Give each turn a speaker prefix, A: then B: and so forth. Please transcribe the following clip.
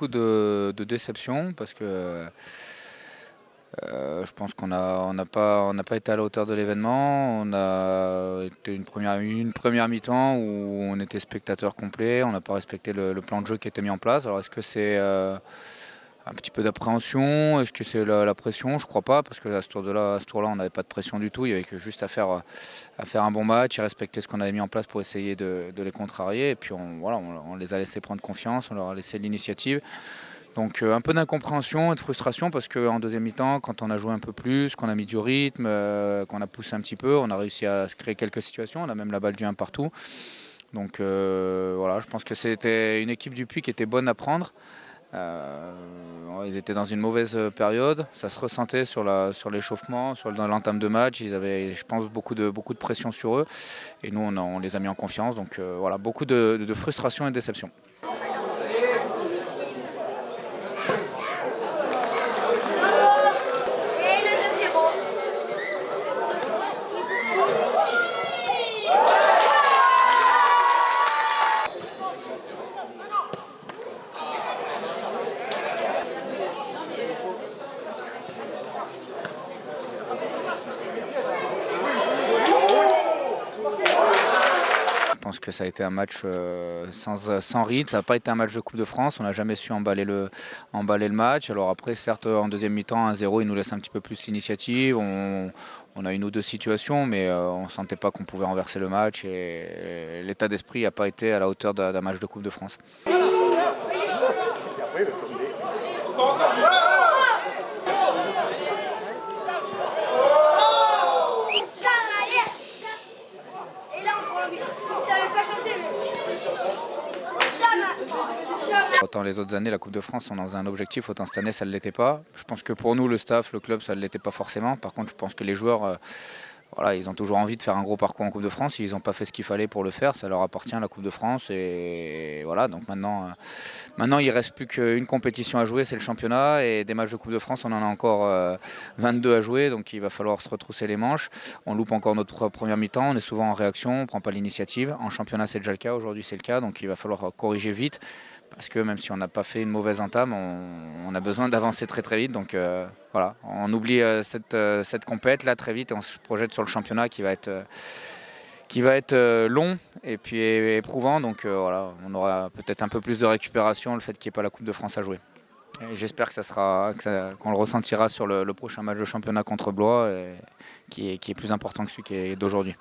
A: beaucoup de déception parce que je pense qu'on n'a pas été à la hauteur de l'événement. On a été une première mi-temps où on était spectateur complet. On n'a pas respecté le plan de jeu qui était mis en place. Alors est-ce que c'est un petit peu d'appréhension? Est-ce que c'est la pression? Je crois pas, parce que à ce tour-là, on n'avait pas de pression du tout. Il y avait que juste à faire un bon match et respecter ce qu'on avait mis en place pour essayer de les contrarier. Et puis on les a laissés prendre confiance, on leur a laissé l'initiative. Donc un peu d'incompréhension et de frustration parce qu'en deuxième mi-temps, quand on a joué un peu plus, qu'on a mis du rythme, qu'on a poussé un petit peu, on a réussi à se créer quelques situations. On a même la balle du 1 partout. Donc voilà, je pense que c'était une équipe du Puy qui était bonne à prendre. Ils étaient dans une mauvaise période, ça se ressentait sur l'échauffement, dans l'entame de match. Ils avaient, je pense, beaucoup de pression sur eux. Et nous, on les a mis en confiance. Donc voilà, beaucoup de frustration et de déception. Je pense que ça a été un match sans rythme, ça n'a pas été un match de Coupe de France, on n'a jamais su emballer le match. Alors après, certes, en deuxième mi-temps, 1-0, il nous laisse un petit peu plus l'initiative, on a une ou deux situations, mais on ne sentait pas qu'on pouvait renverser le match et l'état d'esprit n'a pas été à la hauteur d'un match de Coupe de France. Autant les autres années, la Coupe de France, on en faisait un objectif, autant cette année, ça ne l'était pas. Je pense que pour nous, le staff, le club, ça ne l'était pas forcément. Par contre, je pense que les joueurs, voilà, ils ont toujours envie de faire un gros parcours en Coupe de France. Ils n'ont pas fait ce qu'il fallait pour le faire. Ça leur appartient, la Coupe de France. Et voilà, donc maintenant il ne reste plus qu'une compétition à jouer, c'est le championnat. Et des matchs de Coupe de France, on en a encore 22 à jouer. Donc il va falloir se retrousser les manches. On loupe encore notre première mi-temps. On est souvent en réaction, on ne prend pas l'initiative. En championnat, c'est déjà le cas. Aujourd'hui, c'est le cas. Donc il va falloir corriger vite. Parce que même si on n'a pas fait une mauvaise entame, on a besoin d'avancer très très vite. Donc voilà, on oublie cette compète là très vite et on se projette sur le championnat qui va être long et puis éprouvant. Donc voilà, on aura peut-être un peu plus de récupération le fait qu'il n'y ait pas la Coupe de France à jouer. Et j'espère que qu'on le ressentira sur le prochain match de championnat contre Blois, qui est plus important que celui qui est d'aujourd'hui.